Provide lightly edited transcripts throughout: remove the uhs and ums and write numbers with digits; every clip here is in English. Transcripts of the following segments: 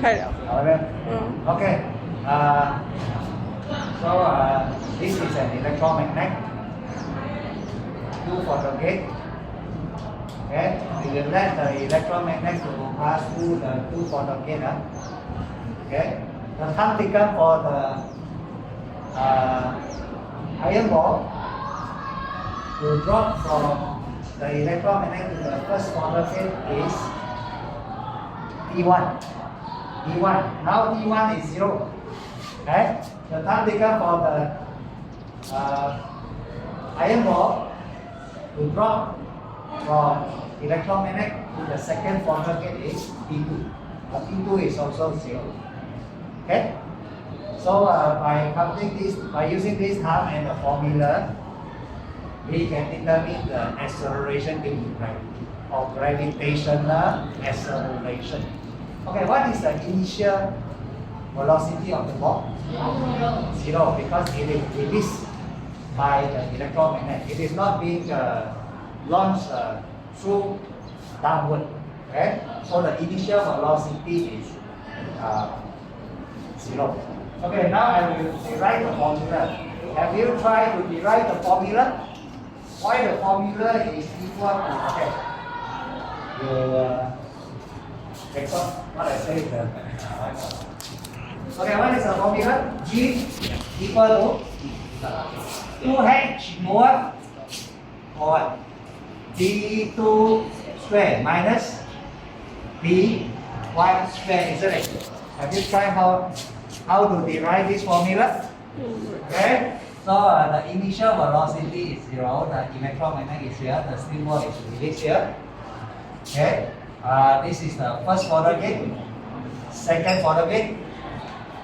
快了。Okay. So this is an electromagnet. Two photogate. Okay. We will let the electromagnet to pass through the two photogate. Okay. The time taken for the iron ball to drop from the electromagnet to the first photogate is T1. T1. Now T1 is 0. Okay? The time taken for the iron ball to drop from electromagnet to the second photogate is T2. T2 is also 0. Okay? So by counting this, by using this term and the formula, we can determine the acceleration due to gravity or gravitational acceleration. Okay, what is the initial velocity of the ball? 0, because it is released by the electromagnet. It is not being launched through downward. Okay, so the initial velocity is 0. Okay, now I will derive the formula. Have you tried to derive the formula? Why the formula is equal to, okay, you record what I say is okay, what is the formula? G equal to 2h over d2 square minus d1 square, isn't it? Have you tried how to derive this formula? Okay, so the initial velocity is 0, the electromagnet is here, the symbol is released here. Okay, this is the first photogate, second photogate.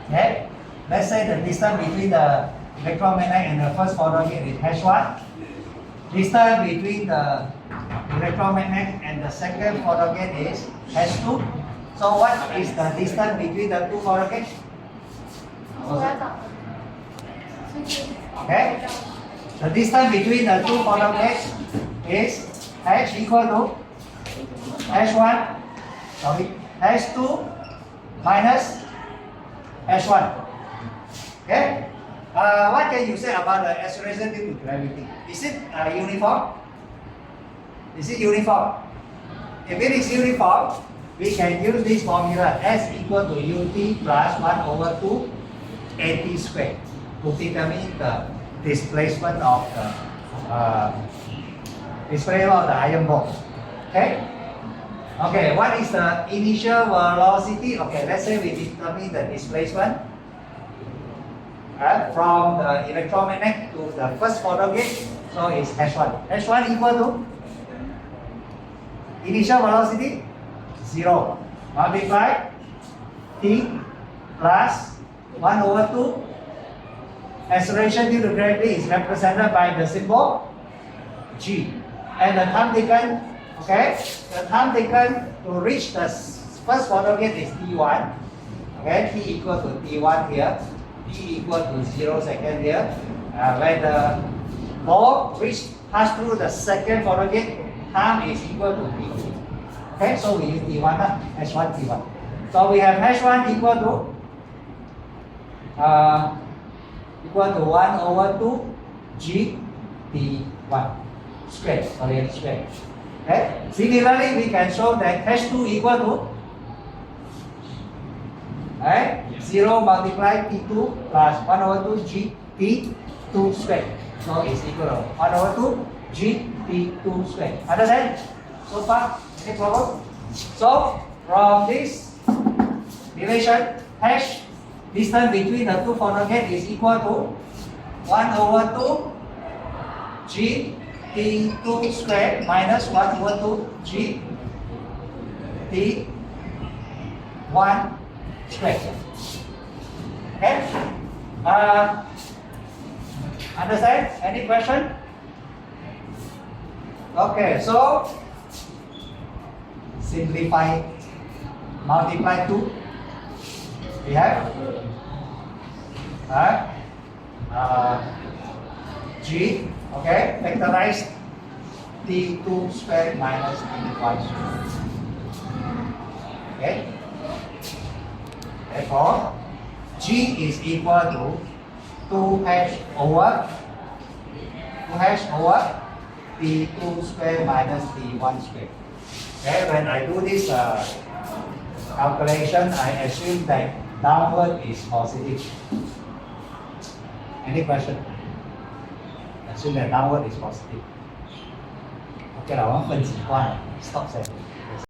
Okay, let's say the distance between the electromagnet and the first photogate is h1. Distance between the electromagnet and the second photogate is h2. So what is the distance between the two photogates? Okay, the distance between the two photogates is h equal to h1, sorry, h2 minus h1. Okay, what can you say about the acceleration due to gravity? Is it uniform? Is it uniform? If it is uniform, we can use this formula s equal to ut plus 1 over 2 at squared to determine the displacement of the iron ball. Okay? Okay, what is the initial velocity? Okay, let's say we determine the displacement from the electromagnet to the first photogate. So it's h1. h1 equal to initial velocity 0 multiply t plus 1 over 2. Acceleration due to gravity is represented by the symbol g, and the time taken, okay, the time taken to reach the first photogate is t1. Okay, t equal to t1 here, t equal to 0 second here. When the ball pass through the second photogate, time is equal to t2. Okay, so we use t1, h1 t1. So we have h1 equal to 1 over 2 g t1 squared, squared. Okay. Similarly, we can show that h2 equal to 0 multiply t2 plus 1 over 2 g t2 squared. So it's equal to 1 over 2 g t2 squared. Understand? So far, any problem? So from this relation, h distance between the two photogates is equal to 1 over 2 g t2 squared minus 1 over 2 g t1 squared. Okay? Understand? Any question? Okay, so simplify, multiply 2. We have g, okay, factorize t2 squared minus t1 squared. Okay, Therefore, G is equal to 2h over T2 square minus T1 square. Okay, when I do this calculation, I assume that downward is positive. Any question? Assume that downward is positive. OK 啦，我們分幾關 stop 先。